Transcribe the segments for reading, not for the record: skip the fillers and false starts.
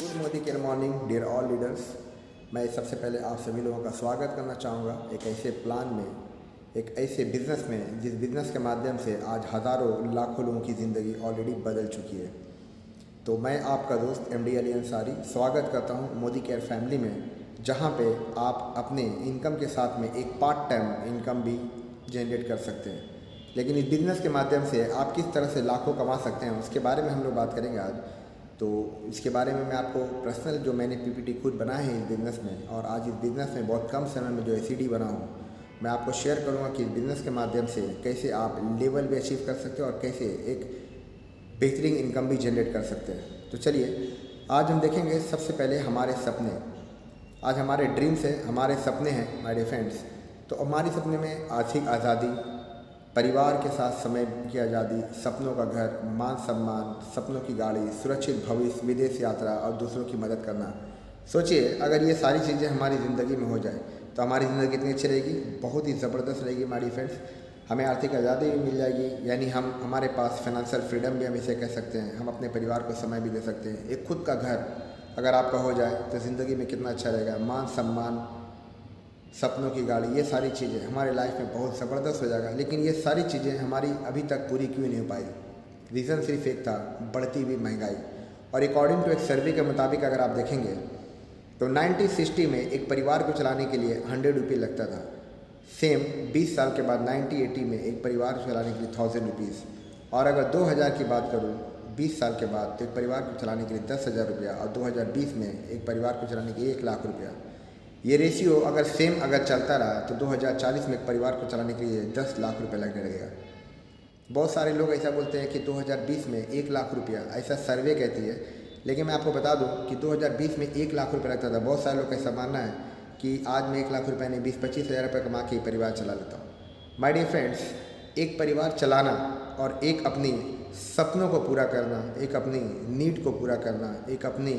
Good Modi care morning dear all leaders. मैं सबसे पहले आप सभी लोगों का स्वागत करना चाहूँगा एक ऐसे प्लान में, एक ऐसे बिज़नेस में जिस बिज़नेस के माध्यम से आज हज़ारों लाखों लोगों की ज़िंदगी ऑलरेडी बदल चुकी है। तो मैं आपका दोस्त MD अली अंसारी स्वागत करता हूँ मोदी केयर फैमिली में, जहाँ पे आप अपने इनकम के साथ में एक पार्ट टाइम इनकम भी जनरेट कर सकते हैं। लेकिन इस बिज़नेस के माध्यम से आप किस तरह से लाखों कमा सकते हैं उसके बारे में हम लोग बात करेंगे आज। तो इसके बारे में मैं आपको पर्सनल जो मैंने PPT खुद बनाए हैं इस बिज़नेस में, और आज इस बिज़नेस में बहुत कम समय में जो ACD बना हूँ, मैं आपको शेयर करूँगा कि इस बिज़नेस के माध्यम से कैसे आप लेवल भी अचीव कर सकते हैं और कैसे एक बेहतरीन इनकम भी जनरेट कर सकते हैं। तो चलिए आज हम देखेंगे सबसे पहले हमारे सपने। आज हमारे ड्रीम्स हैं, हमारे सपने हैं माय डियर फ्रेंड्स। तो हमारे सपने में आर्थिक आज़ादी, परिवार के साथ समय की आज़ादी, सपनों का घर, मान सम्मान, सपनों की गाड़ी, सुरक्षित भविष्य, विदेश यात्रा और दूसरों की मदद करना। सोचिए अगर ये सारी चीज़ें हमारी ज़िंदगी में हो जाए तो हमारी ज़िंदगी कितनी अच्छी रहेगी, बहुत ही ज़बरदस्त रहेगी माय डियर फ्रेंड्स। हमें आर्थिक आज़ादी भी मिल जाएगी, यानी हमारे पास फाइनेंशियल फ्रीडम भी हम इसे कह सकते हैं। हम अपने परिवार को समय भी दे सकते हैं। एक खुद का घर अगर आपका हो जाए तो ज़िंदगी में कितना अच्छा रहेगा। मान सम्मान, सपनों की गाड़ी, ये सारी चीज़ें हमारे लाइफ में बहुत ज़बरदस्त हो जाएगा। लेकिन ये सारी चीज़ें हमारी अभी तक पूरी क्यों नहीं हो पाई? रीज़न सिर्फ एक था, बढ़ती हुई महंगाई। और अकॉर्डिंग टू एक सर्वे के मुताबिक अगर आप देखेंगे तो 1960 में एक परिवार को चलाने के लिए 100 रुपये लगता था। सेम 20 साल के बाद 1980 में एक परिवार को चलाने के लिए 1000 रुपीज़। और अगर 2000 की बात करूँ 20 साल के बाद, तो एक परिवार को चलाने के लिए 10,000 रुपया, और 2020 में एक परिवार को चलाने के लिए 1 लाख रुपया। ये रेशियो अगर सेम अगर चलता रहा तो 2040 में एक परिवार को चलाने के लिए 10 लाख रुपए लगने लगेगा। बहुत सारे लोग ऐसा बोलते हैं कि 2020 में 1 लाख रुपया, ऐसा सर्वे कहती है। लेकिन मैं आपको बता दूं कि 2020 में 1 लाख रुपये लगता था। बहुत सारे लोग का ऐसा मानना है कि आज मैं 1 लाख रुपये नहीं 20-25 हज़ार रुपये कमा के परिवार चला लेता हूँ। माय डियर फ्रेंड्स, एक परिवार चलाना और एक अपनी सपनों को पूरा करना, एक अपनी नीड को पूरा करना, एक अपनी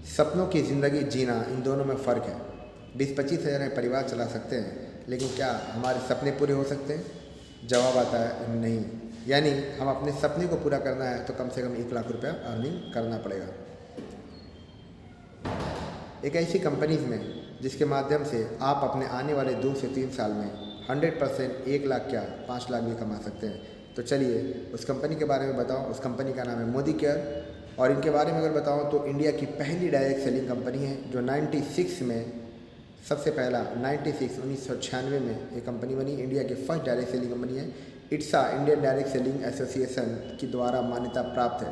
सपनों की ज़िंदगी जीना, इन दोनों में फ़र्क है। 20-25 हज़ार में परिवार चला सकते हैं, लेकिन क्या हमारे सपने पूरे हो सकते हैं? जवाब आता है नहीं। यानी हम अपने सपने को पूरा करना है तो कम से कम 1 लाख रुपया अर्निंग करना पड़ेगा। एक ऐसी कंपनीज़ में जिसके माध्यम से आप अपने आने वाले 2 से 3 साल में 100% 1 लाख क्या 5 लाख भी कमा सकते हैं। तो चलिए उस कंपनी के बारे में बताऊँ। उस कंपनी का नाम है मोदी केयर। और इनके बारे में अगर बताऊँ तो इंडिया की पहली डायरेक्ट सेलिंग कंपनी है, जो 96 में सबसे पहला 1996 में ये कंपनी बनी। इंडिया की फर्स्ट डायरेक्ट सेलिंग कंपनी है। इट्सा इंडियन डायरेक्ट सेलिंग एसोसिएशन की द्वारा मान्यता प्राप्त है।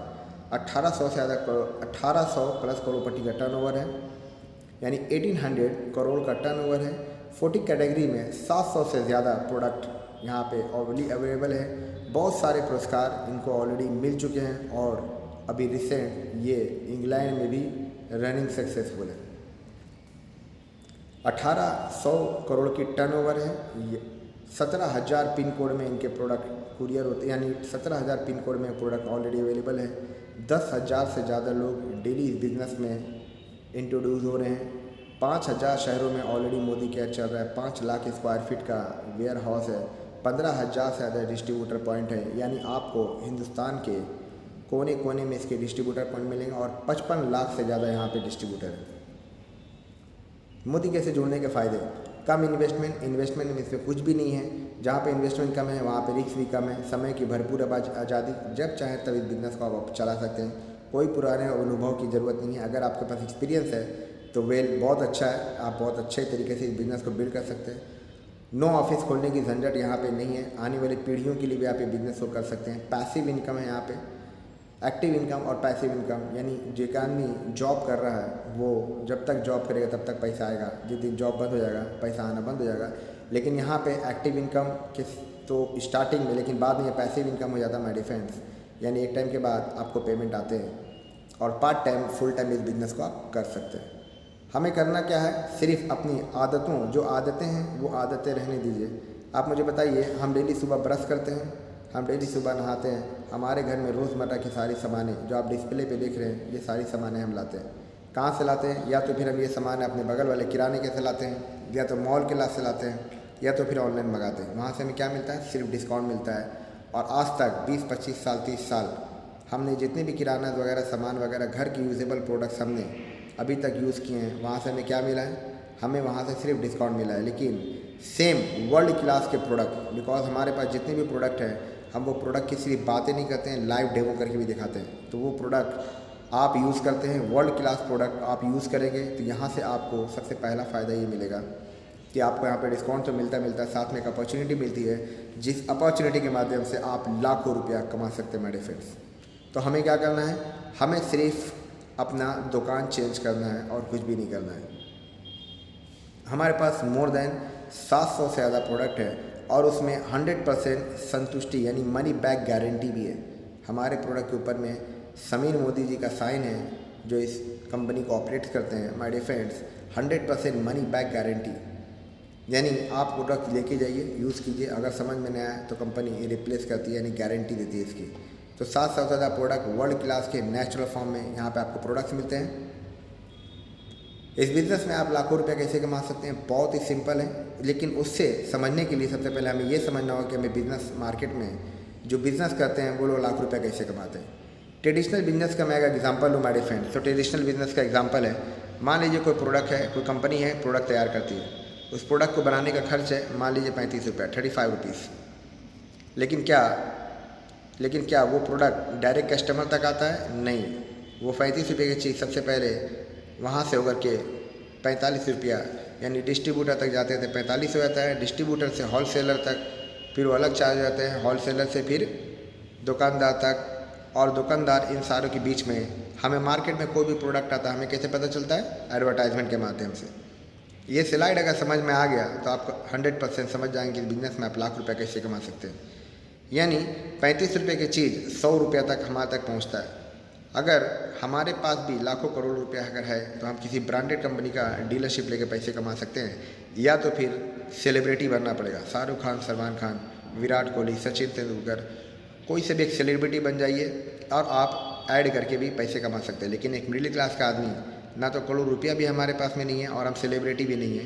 1800 प्लस करोड़पति का टर्नओवर है, यानी 1800 करोड़ का टर्नओवर है। 40 कैटेगरी में 700 से ज़्यादा प्रोडक्ट यहाँ पे ऑलरेडी अवेलेबल है। बहुत सारे पुरस्कार इनको ऑलरेडी मिल चुके हैं और अभी रिसेंट ये इंग्लैंड में भी रनिंग सक्सेसफुल है। 1800 करोड़ की टर्नओवर है। 17,000 पिन कोड में इनके प्रोडक्ट कुरियर होते हैं, यानी 17,000 पिन कोड में प्रोडक्ट ऑलरेडी अवेलेबल है। 10,000 से ज़्यादा लोग डेली इस बिज़नेस में इंट्रोड्यूस हो रहे हैं। 5,000 शहरों में ऑलरेडी मोदी केयर चल रहा है। 5 लाख स्क्वायर फीट का वेयर हाउस है। 15,000 से ज़्यादा डिस्ट्रीब्यूटर पॉइंट है, यानी आपको हिंदुस्तान के कोने कोने में इसके डिस्ट्रीब्यूटर पॉइंट मिलेंगे। और 55 लाख से ज़्यादा यहाँ पे डिस्ट्रीब्यूटर है। मोदी केयर से जुड़ने के फ़ायदे: कम इन्वेस्टमेंट में इसमें कुछ भी नहीं है। जहाँ पे इन्वेस्टमेंट कम है वहाँ पे रिस्क भी कम है। समय की भरपूर आज़ादी, जब चाहें तब इस बिज़नेस को आप चला सकते हैं। कोई पुराने अनुभव की ज़रूरत नहीं है। अगर आपके पास एक्सपीरियंस है तो बहुत अच्छा है, आप बहुत अच्छे तरीके से इस बिज़नेस को बिल्ड कर सकते हैं। नो ऑफिस खोलने की झंझट यहाँ पे नहीं है। आने वाली पीढ़ियों के लिए भी आप ये बिज़नेस को कर सकते हैं। पैसिव इनकम है यहाँ पे, एक्टिव इनकम और पैसिव इनकम, यानी जो आदमी जॉब कर रहा है वो जब तक जॉब करेगा तब तक पैसा आएगा। जिस दिन जॉब बंद हो जाएगा पैसा आना बंद हो जाएगा। लेकिन यहाँ पे एक्टिव इनकम के तो स्टार्टिंग में, लेकिन बाद में ये पैसिव इनकम हो जाता है माय डियर फ्रेंड्स। यानी एक टाइम के बाद आपको पेमेंट आते हैं और पार्ट टाइम फुल टाइम इस बिज़नेस को आप कर सकते हैं। हमें करना क्या है, सिर्फ अपनी आदतों, जो आदतें हैं वो आदतें रहने दीजिए। आप मुझे बताइए, हम डेली सुबह ब्रश करते हैं, हम डेली सुबह नहाते हैं। हमारे घर में रोज़मर्रा की सारी सामानें जो आप डिस्प्ले पे देख रहे हैं, ये सारी सामानें हम लाते हैं। कहाँ से लाते हैं? या तो फिर हम ये सामान अपने बगल वाले किराने के से लाते हैं, या तो मॉल के से लाते हैं, या तो फिर ऑनलाइन मंगाते हैं। वहाँ से हमें क्या मिलता है? सिर्फ डिस्काउंट मिलता है। और आज तक 20-25 साल 30 साल हमने जितने भी किराना वगैरह सामान वगैरह घर की यूजेबल प्रोडक्ट्स हमने अभी तक यूज़ किए हैं, वहाँ से हमें क्या मिला है, हमें वहाँ से सिर्फ डिस्काउंट मिला है। लेकिन सेम वर्ल्ड क्लास के प्रोडक्ट, बिकॉज हमारे पास जितने भी प्रोडक्ट हैं हम वो प्रोडक्ट की सिर्फ बातें नहीं करते हैं, लाइव डेमो करके भी दिखाते हैं। तो वो प्रोडक्ट आप यूज़ करते हैं, वर्ल्ड क्लास प्रोडक्ट आप यूज़ करेंगे तो यहाँ से आपको सबसे पहला फ़ायदा ये मिलेगा कि आपको यहाँ पे डिस्काउंट तो मिलता है, साथ में एक अपॉर्चुनिटी मिलती है, जिस अपॉर्चुनिटी के माध्यम से आप लाखों रुपया कमा सकते हैं मेरे फ्रेंड्स। तो हमें क्या करना है, हमें सिर्फ अपना दुकान चेंज करना है और कुछ भी नहीं करना है। हमारे पास मोर देन 700 से ज़्यादा प्रोडक्ट है और उसमें 100% संतुष्टि यानी मनी बैक गारंटी भी है। हमारे प्रोडक्ट के ऊपर में समीर मोदी जी का साइन है जो इस कंपनी को ऑपरेट करते हैं। My dear friends, 100% money back guarantee, यानी आप प्रोडक्ट लेके जाइए, यूज़ कीजिए, अगर समझ में नहीं आया तो कंपनी रिप्लेस करती है, यानी गारंटी देती है इसकी। तो 700 से ज़्यादा प्रोडक्ट वर्ल्ड क्लास के नेचुरल फॉर्म में यहाँ पे आपको प्रोडक्ट्स मिलते हैं। इस बिज़नेस में आप लाखों रुपया कैसे कमा सकते हैं, बहुत ही सिंपल है। लेकिन उससे समझने के लिए सबसे पहले हमें ये समझना होगा कि हमें बिज़नेस मार्केट में जो बिज़नेस करते हैं वो लोग लाख रुपया कैसे कमाते हैं। ट्रेडिशनल बिजनेस का मैं अगर एग्जांपल लूँ माय डियर फ्रेंड्स, तो ट्रेडिशनल बिजनेस का एग्जांपल है, मान लीजिए कोई प्रोडक्ट है, कोई कंपनी है, प्रोडक्ट तैयार करती है, उस प्रोडक्ट को बनाने का खर्च है मान लीजिए 35 रुपये, 35 रुपीज़। लेकिन क्या वो प्रोडक्ट डायरेक्ट कस्टमर तक आता है? नहीं। वो 35 रुपये की चीज़ सबसे पहले वहाँ से होकर के 45 रुपया यानी डिस्ट्रीब्यूटर तक जाते थे, 45 हो जाता है, डिस्ट्रीब्यूटर से होलसेलर तक फिर वो अलग चार्ज हो जाते हैं, होलसेलर से फिर दुकानदार तक, और दुकानदार इन सारों के बीच में हमें मार्केट में कोई भी प्रोडक्ट आता है हमें कैसे पता चलता है? एडवर्टाइजमेंट के माध्यम से। ये स्लाइड अगर समझ में आ गया तो आप 100% समझ जाएंगे कि बिजनेस में आप लाख रुपया कैसे कमा सकते हैं। यानी 35 रुपये की चीज़ 100 रुपया तक हमारे तक पहुंचता है। अगर हमारे पास भी लाखों करोड़ रुपया अगर है तो हम किसी ब्रांडेड कंपनी का डीलरशिप लेके पैसे कमा सकते हैं, या तो फिर सेलिब्रिटी बनना पड़ेगा। शाहरुख खान, सलमान खान, विराट कोहली, सचिन तेंदुलकर, कोई से भी एक सेलिब्रिटी बन जाइए और आप ऐड करके भी पैसे कमा सकते हैं। लेकिन एक मिडिल क्लास का आदमी, ना तो करोड़ रुपया भी हमारे पास में नहीं है और हम सेलिब्रिटी भी नहीं है,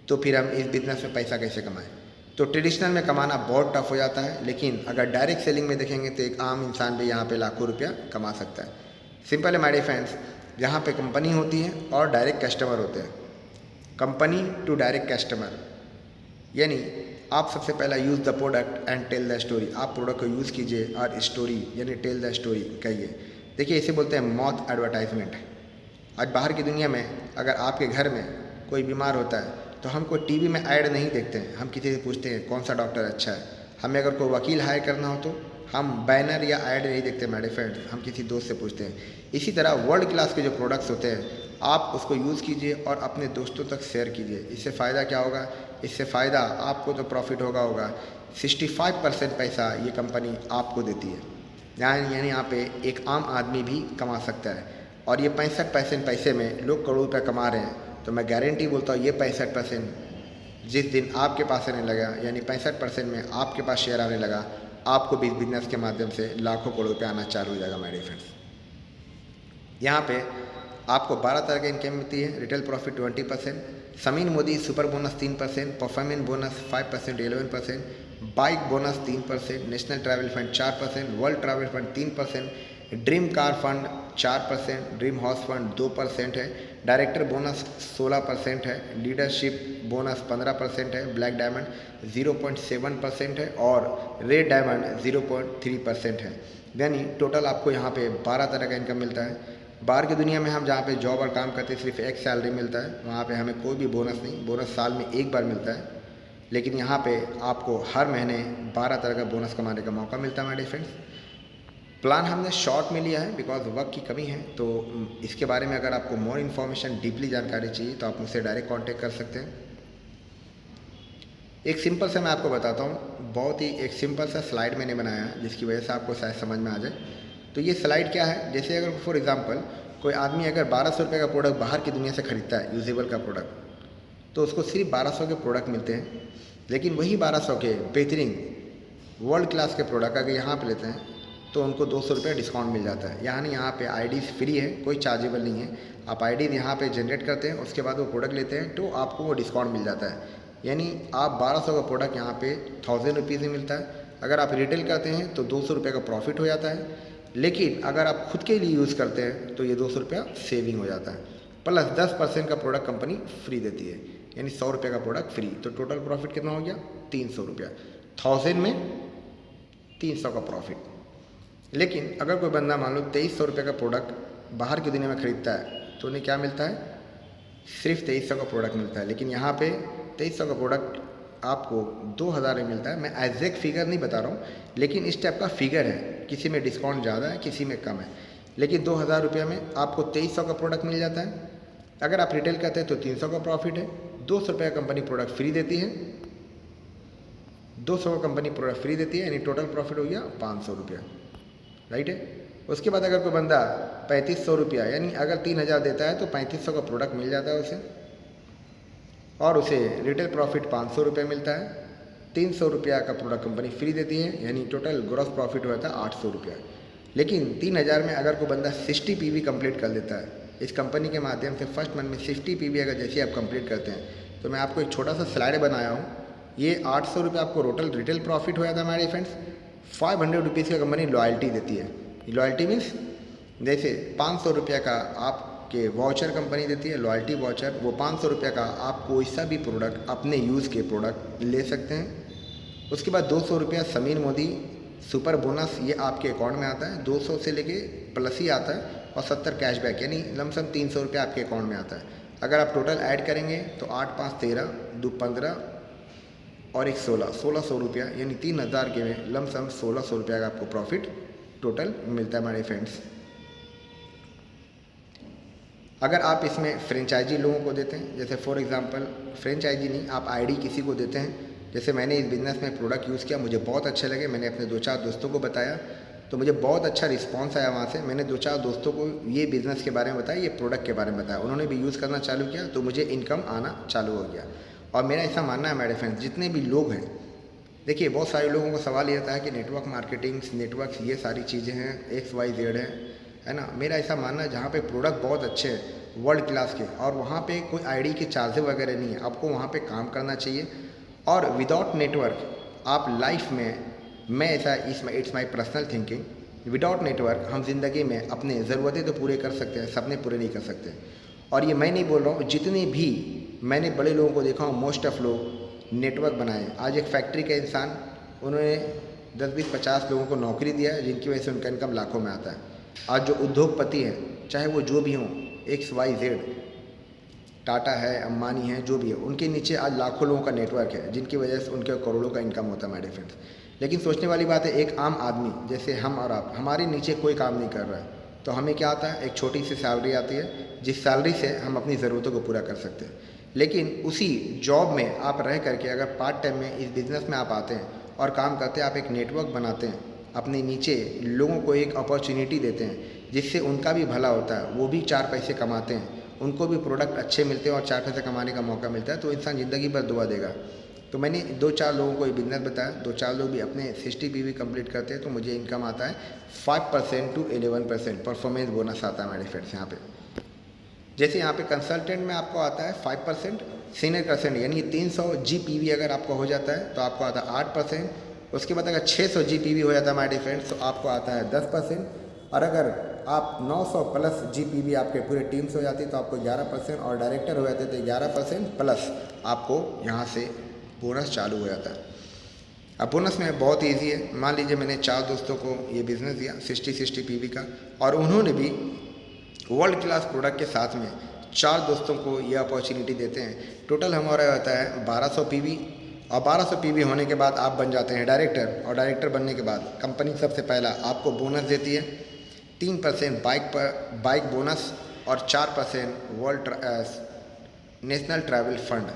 तो फिर हम इस बिज़नेस में पैसा कैसे कमाएं? तो ट्रेडिशनल में कमाना बहुत टफ हो जाता है। लेकिन अगर डायरेक्ट सेलिंग में देखेंगे तो एक आम इंसान भी यहाँ पे लाखों रुपया कमा सकता है। सिंपल है माय डियर फ्रेंड्स, यहाँ पे कंपनी होती है और डायरेक्ट कस्टमर होते हैं। कंपनी टू डायरेक्ट कस्टमर, यानी आप सबसे पहला use the product and tell the story. आप प्रोडक्ट को यूज़ कीजिए और स्टोरी यानी टेल द स्टोरी कहिए। देखिए इसे बोलते हैं मौत एडवर्टाइजमेंट। आज बाहर की दुनिया में अगर आपके घर में कोई बीमार होता है तो हम कोई टीवी में ऐड नहीं देखते हैं, हम किसी से पूछते हैं कौन सा डॉक्टर अच्छा है। हमें अगर कोई वकील हायर करना हो तो हम बैनर या ऐड नहीं देखते मेरे फ्रेंड्स, हम किसी दोस्त से पूछते हैं। इसी तरह वर्ल्ड क्लास के जो प्रोडक्ट्स होते हैं आप उसको यूज़ कीजिए और अपने दोस्तों तक शेयर कीजिए। इससे फ़ायदा क्या होगा? इससे फ़ायदा आपको तो प्रॉफिट होगा 65% पैसा ये कंपनी आपको देती है, यानी यहाँ पे एक आम आदमी भी कमा सकता है। और ये 65% पैसे में लोग करोड़ रुपये कमा रहे हैं। तो मैं गारंटी बोलता हूँ ये 65% जिस दिन आपके पास आने लगा, यानी 65% में आपके पास शेयर आने लगा, आपको भी बिजनेस के माध्यम से लाखों करोड़ रुपये आना चालू हो जाएगा मेरे फ्रेंड्स। यहाँ पे आपको 12 तरह की इनकम मिलती है। Retail profit 20%, Sameer Modi super bonus 3%, performance bonus 5% 11%, bike bonus 3%, national travel fund 4%, world travel fund 3%, dream car fund 4%, dream house fund 2% है, डायरेक्टर बोनस 16% है, लीडरशिप बोनस 15% है, ब्लैक डायमंड 0.7% है और रेड डायमंड 0.3% है। यानी टोटल आपको यहाँ पे 12 तरह का इनकम मिलता है। बाहर की दुनिया में हम जहाँ पे जॉब और काम करते हैं सिर्फ एक सैलरी मिलता है, वहाँ पे हमें कोई भी बोनस नहीं, बोनस साल में एक बार मिलता है। लेकिन यहाँ पे आपको हर महीने 12 तरह का बोनस कमाने का मौका मिलता है मेरे फ्रेंड्स। प्लान हमने शॉर्ट में लिया है बिकॉज वक्त की कमी है। तो इसके बारे में अगर आपको मोर इन्फॉर्मेशन, डीपली जानकारी चाहिए तो आप मुझसे डायरेक्ट कांटेक्ट कर सकते हैं। एक सिंपल सा मैं आपको बताता हूँ, बहुत ही एक सिंपल सा स्लाइड मैंने बनाया है जिसकी वजह से आपको शायद समझ में आ जाए। तो ये स्लाइड क्या है, जैसे अगर फॉर एग्जांपल कोई आदमी अगर 1200 रुपये का प्रोडक्ट बाहर की दुनिया से खरीदता है, यूजेबल का प्रोडक्ट, तो उसको सिर्फ 1200 के प्रोडक्ट मिलते हैं। लेकिन वही 1200 के बेहतरीन वर्ल्ड क्लास के प्रोडक्ट अगर यहाँ पे लेते हैं तो उनको 200 रुपये डिस्काउंट मिल जाता है। यानी यहाँ पे आईडी फ्री है, कोई चार्जेबल नहीं है। आप आईडी यहाँ पे जनरेट करते हैं, उसके बाद वो प्रोडक्ट लेते हैं तो आपको वो डिस्काउंट मिल जाता है। यानी आप 1200 का प्रोडक्ट यहाँ पे 1000 रुपीज़ में मिलता है। अगर आप रिटेल करते हैं तो 200 रुपये का प्रॉफिट हो जाता है। लेकिन अगर आप खुद के लिए यूज़ करते हैं तो ये 200 रुपया सेविंग हो जाता है, प्लस 10% का प्रोडक्ट कंपनी फ्री देती है, यानी 100 रुपये का प्रोडक्ट फ्री। तो टोटल प्रॉफिट कितना हो गया? 300 रुपया। 1000 में 300 का प्रॉफिट। लेकिन अगर कोई बंदा मान लो 2300 रुपये का प्रोडक्ट बाहर की दुनिया में ख़रीदता है तो उन्हें क्या मिलता है? सिर्फ 2300 का प्रोडक्ट मिलता है। लेकिन यहाँ पे 2300 का प्रोडक्ट आपको 2000 में मिलता है। मैं एग्जैक्ट फिगर नहीं बता रहा हूँ, लेकिन इस टाइप का फिगर है। किसी में डिस्काउंट ज़्यादा है, किसी में कम है, लेकिन 2000 रुपये में आपको 2300 का प्रोडक्ट मिल जाता है। अगर आप रिटेल करते हैं तो 300 का प्रॉफिट है। 200 रुपये का कंपनी प्रोडक्ट फ्री देती है, 200 का कंपनी प्रोडक्ट फ्री देती है, यानी टोटल प्रॉफिट हो गया 500 रुपया, राइट है। उसके बाद अगर कोई बंदा 3500 रुपया, यानी अगर 3000 देता है तो 3500 का प्रोडक्ट मिल जाता है उसे, और उसे रिटेल प्रॉफिट 500 रुपये मिलता है। 300 रुपया का प्रोडक्ट कंपनी फ्री देती है, यानी टोटल ग्रॉस प्रॉफिट हो जाता है 800 रुपया। लेकिन 3000 में अगर कोई बंदा 60 PV कंप्लीट कर लेता है इस कंपनी के माध्यम से, फर्स्ट मंथ में 60 PV अगर जैसे आप कंप्लीट करते हैं, तो मैं आपको एक छोटा सा स्लाइड बनाया हूँ। ये 800 रुपये आपको टोटल रिटेल प्रॉफिट हो जाता है हमारे फ्रेंड्स। 500 रुपीज़ का कंपनी लॉयल्टी देती है। लॉयल्टी मीन्स जैसे 500 रुपये का आपके वाउचर कंपनी देती है, लॉयल्टी वाउचर। वो 500 रुपये का आप कोई सा भी प्रोडक्ट, अपने यूज़ के प्रोडक्ट ले सकते हैं। उसके बाद 200 रुपया समीर मोदी सुपर बोनस, ये आपके अकाउंट में आता है। 200 से लेके प्लस ही आता है, और 70 कैशबैक, यानी लमसम 300 रुपया आपके अकाउंट में आता है। अगर आप टोटल ऐड करेंगे तो 8 5 13 2 15 और 1 16, 1600 रुपया, यानी 3000 के में लमसम 1600 रुपया का आपको प्रॉफिट टोटल मिलता है हमारे फ्रेंड्स। अगर आप इसमें फ्रेंचाइजी लोगों को देते हैं, जैसे फॉर एग्जांपल फ्रेंचाइजी नहीं, आप आईडी किसी को देते हैं। जैसे मैंने इस बिज़नेस में प्रोडक्ट यूज़ किया, मुझे बहुत अच्छे लगे, मैंने अपने 2-4 दोस्तों को बताया, तो मुझे बहुत अच्छा रिस्पांस आया वहाँ से। मैंने 2-4 दोस्तों को ये बिज़नेस के बारे में बताया, ये प्रोडक्ट के बारे में बताया, उन्होंने भी यूज़ करना चालू किया, तो मुझे इनकम आना चालू हो गया। और मेरा ऐसा मानना है मेरे फ्रेंड्स, जितने भी लोग हैं, देखिए बहुत सारे लोगों को सवाल ये आता है कि नेटवर्क मार्केटिंग, नेटवर्क्स, ये सारी चीज़ें हैं, XYZ है ना। मेरा ऐसा मानना है जहाँ पे प्रोडक्ट बहुत अच्छे हैं वर्ल्ड क्लास के, और वहाँ पे कोई आईडी के चार्जेस वगैरह नहीं है, आपको वहाँ पे काम करना चाहिए। और विदाउट नेटवर्क आप लाइफ में, मैं ऐसा it's my personal thinking, without network हम ज़िंदगी में अपने ज़रूरतें तो पूरे कर सकते हैं, सपने पूरे नहीं कर सकते। और ये मैं नहीं बोल रहा हूँ, जितने भी मैंने बड़े लोगों को देखा हूँ, मोस्ट ऑफ लोग नेटवर्क बनाए। आज एक फैक्ट्री का इंसान, उन्होंने 10 20 50 लोगों को नौकरी दिया है, जिनकी वजह से उनका इनकम लाखों में आता है। आज जो उद्योगपति हैं, चाहे वो जो भी हों, XYZ, टाटा है, अंबानी है, जो भी है, उनके नीचे आज लाखों लोगों का नेटवर्क है, जिनकी वजह से उनके करोड़ों का इनकम होता है मेरे फ्रेंड्स। लेकिन सोचने वाली बात है, एक आम आदमी जैसे हम और आप, हमारे नीचे कोई काम नहीं कर रहा है, तो हमें क्या आता है? एक छोटी सी सैलरी आती है, जिस सैलरी से हम अपनी ज़रूरतों को पूरा कर सकते हैं। लेकिन उसी जॉब में आप रह करके अगर पार्ट टाइम में इस बिज़नेस में आप आते हैं और काम करते हैं, आप एक नेटवर्क बनाते हैं, अपने नीचे लोगों को एक अपॉर्चुनिटी देते हैं, जिससे उनका भी भला होता है, वो भी 4 पैसे कमाते हैं, उनको भी प्रोडक्ट अच्छे मिलते हैं और 4 पैसे कमाने का मौका मिलता है, तो इंसान ज़िंदगी भर दुआ देगा। तो मैंने 2-4 लोगों को ये बिज़नेस बताया, 2-4 लोग भी अपने 60 PV कंप्लीट करते हैं, तो मुझे इनकम आता है 5% to 11% परफॉर्मेंस बोनस आता है मेरे फ्रेंड्स। यहाँ पे जैसे यहाँ पे कंसल्टेंट में आपको आता है 5%, सीनियर कंसल्टेंट यानी 300 GPV अगर आपको हो जाता है तो आपको आता है 8%। उसके बाद अगर 600 GPV हो जाता है माय डियर फ्रेंड्स, तो आपको आता है 10%। और अगर आप 900 प्लस GPV आपके पूरे टीम से हो जाती है तो आपको 11%, और डायरेक्टर हो जाते तो 11% प्लस आपको यहाँ से बोनस चालू हो जाता है। अब बोनस में बहुत ईजी है। मान लीजिए मैंने 4 दोस्तों को ये बिज़नेस दिया 60 PV का, और उन्होंने भी वर्ल्ड क्लास प्रोडक्ट के साथ में 4 दोस्तों को ये अपॉर्चुनिटी देते हैं। टोटल हमारा होता है 1200 PV, और 1200 PV होने के बाद आप बन जाते हैं डायरेक्टर। और डायरेक्टर बनने के बाद कंपनी सबसे पहला आपको बोनस देती है 3% बाइक बोनस, और 4% वर्ल्ड नेशनल ट्रैवल फंड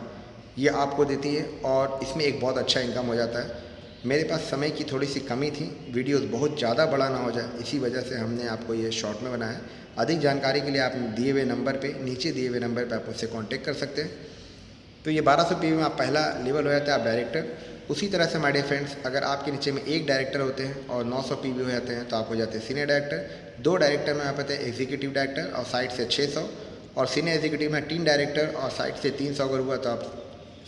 ये आपको देती है, और इसमें एक बहुत अच्छा इनकम हो जाता है। मेरे पास समय की थोड़ी सी कमी थी, वीडियोस बहुत ज़्यादा बड़ा ना हो जाए, इसी वजह से हमने आपको ये शॉर्ट में बनाया। अधिक जानकारी के लिए आप दिए हुए नंबर पे, नीचे दिए हुए नंबर पे आप मुझसे कांटेक्ट कर सकते हैं। तो ये 1200 PV में आप पहला लेवल हो जाता है, आप डायरेक्टर। उसी तरह से माय डियर फ्रेंड्स, अगर आपके नीचे में 1 डायरेक्टर होते हैं और 900 PV हो जाते हैं तो आप हो जाते हैं सीनियर डायरेक्टर। 2 डायरेक्टर में आप आते हैं एग्जीक्यूटिव डायरेक्टर, और साइड से 600, और सीनियर एग्जीक्यूटिव में 3 डायरेक्टर और साइड से 300 अगर हुआ तो आप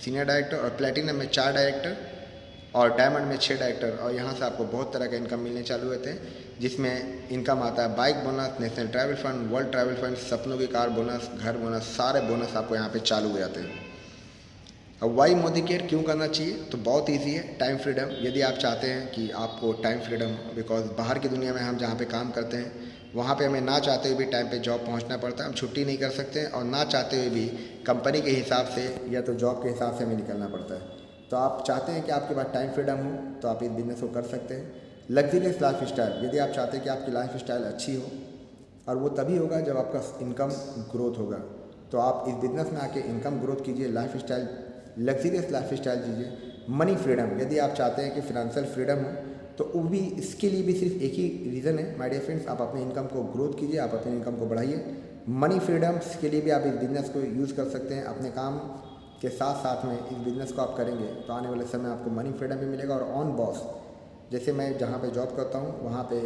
सीनियर डायरेक्टर, और प्लेटिनम में 4 डायरेक्टर और डायमंड में 6 डायरेक्टर, और यहाँ से आपको बहुत तरह का इनकम मिलने चालू होते हैं, जिसमें इनकम आता है bike bonus, national travel fund, world travel fund, सपनों की कार बोनस, घर बोनस, सारे बोनस आपको यहाँ पे चालू हो जाते हैं। अब वाई मोदी केयर क्यों करना चाहिए? तो बहुत इजी है, टाइम फ्रीडम। यदि आप चाहते हैं कि आपको टाइम फ्रीडम, बिकॉज बाहर की दुनिया में हम जहाँ पे काम करते हैं वहाँ पे हमें ना चाहते हुए भी टाइम पे जॉब पहुँचना पड़ता है, हम छुट्टी नहीं कर सकते हैं, और ना चाहते हुए भी कंपनी के हिसाब से या तो जॉब के हिसाब से हमें निकलना पड़ता है। तो आप चाहते हैं कि आपके पास टाइम फ्रीडम हो तो आप इस बिज़नेस को कर सकते हैं। लग्जरियस लाइफ स्टाइल, यदि आप चाहते हैं कि आपकी लाइफ स्टाइल अच्छी हो, और वो तभी होगा जब आपका इनकम ग्रोथ होगा, तो आप इस बिज़नेस में आके इनकम ग्रोथ कीजिए, life style luxurious life style जीजिए। मनी फ्रीडम, यदि आप चाहते हैं कि फिनेंशियल फ्रीडम हो तो वो भी, इसके लिए भी सिर्फ एक ही रीज़न है माय डियर फ्रेंड्स, आप अपने इनकम को ग्रोथ कीजिए, आप अपने इनकम को बढ़ाइए। मनी फ्रीडम्स के लिए भी आप इस बिज़नेस को यूज़ कर सकते हैं। अपने काम के साथ साथ में इस बिज़नेस को आप करेंगे तो आने वाले समय आपको मनी फ्रीडम भी मिलेगा। और ऑन बॉस, जैसे मैं जहाँ पे जॉब करता हूँ वहाँ पे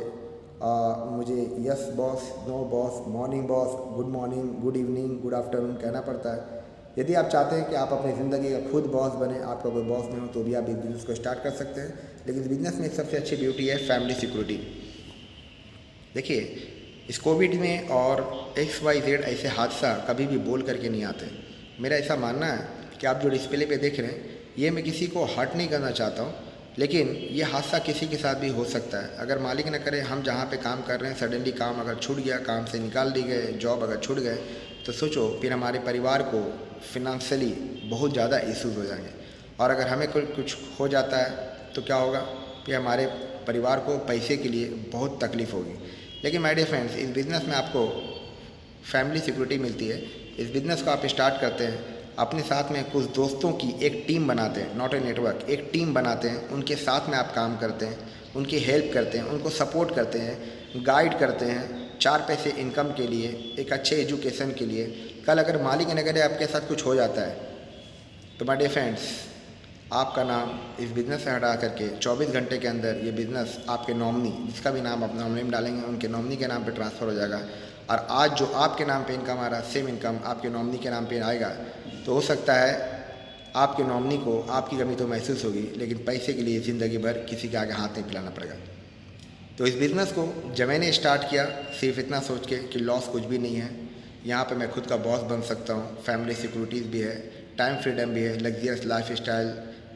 मुझे yes boss, no boss, morning boss, good morning, good evening, good afternoon कहना पड़ता है। यदि आप चाहते हैं कि आप अपनी ज़िंदगी का खुद बॉस बने, आपका कोई बॉस नहीं हो, तो भी आप इस बिज़नेस को स्टार्ट कर सकते हैं। लेकिन इस बिज़नेस में एक सबसे अच्छी ब्यूटी है फैमिली सिक्योरिटी। देखिए, इस कोविड में और XYZ ऐसे हादसा कभी भी बोल करके नहीं आते। मेरा ऐसा मानना है कि आप जो डिस्प्ले पे देख रहे हैं, ये मैं किसी को हर्ट नहीं करना चाहता हूँ, लेकिन ये हादसा किसी के साथ भी हो सकता है। अगर मालिक न करे, हम जहाँ पे काम कर रहे हैं सडनली काम अगर छूट गया, काम से निकाल दी गए, जॉब अगर छूट गए, तो सोचो फिर हमारे परिवार को फिनंशियली बहुत ज़्यादा इश्यूज़ हो जाएंगे। और अगर हमें कुछ हो जाता है तो क्या होगा, फिर हमारे परिवार को पैसे के लिए बहुत तकलीफ़ होगी। लेकिन माय डियर फ्रेंड्स, इस बिज़नेस में आपको फैमिली सिक्योरिटी मिलती है। इस बिज़नेस को आप स्टार्ट करते हैं, अपने साथ में कुछ दोस्तों की एक टीम बनाते हैं, नॉट ए नेटवर्क, एक टीम बनाते हैं, उनके साथ में आप काम करते हैं, उनकी हेल्प करते हैं, उनको सपोर्ट करते हैं, गाइड करते हैं 4 पैसे इनकम के लिए, एक अच्छे एजुकेशन के लिए। कल अगर मालिक न करे आपके साथ कुछ हो जाता है तो माय डियर फ्रेंड्स, आपका नाम इस बिज़नेस से हटा करके 24 घंटे के अंदर ये बिज़नेस आपके नॉमिनी, जिसका भी नाम आप नॉमिनी में डालेंगे, उनके नॉमिनी के नाम पे ट्रांसफ़र हो जाएगा। और आज जो आपके नाम पे इनकम आ रहा है, सेम इनकम आपके नॉमिनी के नाम पे आएगा। तो हो सकता है आपके नॉमिनी को आपकी कमी तो महसूस होगी, लेकिन पैसे के लिए ज़िंदगी भर किसी के आगे हाथ नहीं फैलाना पड़ेगा। तो इस बिज़नेस को जब मैंने स्टार्ट किया, सिर्फ इतना सोच के कि लॉस कुछ भी नहीं है, यहाँ पे मैं खुद का बॉस बन सकता हूँ, फैमिली सिक्योरिटीज़ भी है, टाइम फ्रीडम भी है, लग्जरियस लाइफ स्टाइल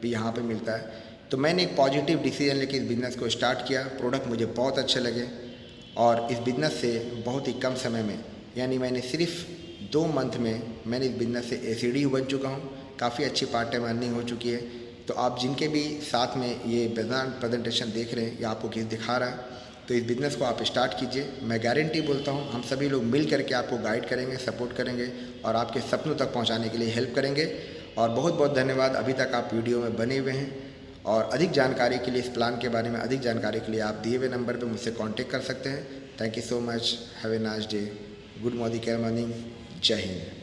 भी यहाँ पे मिलता है। तो मैंने एक पॉजिटिव डिसीजन लेके इस बिज़नेस को स्टार्ट किया। प्रोडक्ट मुझे बहुत अच्छे लगे, और इस बिज़नेस से बहुत ही कम समय में, यानी मैंने सिर्फ 2 मंथ में मैंने इस बिज़नेस से ACD बन चुका हूँ। काफ़ी अच्छी पार्ट टाइम अर्निंग हो चुकी है। तो आप जिनके भी साथ में ये प्रेजेंटेशन देख रहे हैं या आपको किसी दिखा रहा है, तो इस बिज़नेस को आप स्टार्ट कीजिए। मैं गारंटी बोलता हूँ, हम सभी लोग मिल करके आपको गाइड करेंगे, सपोर्ट करेंगे और आपके सपनों तक पहुँचाने के लिए हेल्प करेंगे। और बहुत बहुत धन्यवाद, अभी तक आप वीडियो में बने हुए हैं। और अधिक जानकारी के लिए, इस प्लान के बारे में अधिक जानकारी के लिए आप दिए हुए नंबर पर मुझसे कॉन्टेक्ट कर सकते हैं। Thank you so much, have a nice day, good morning, जय हिंद।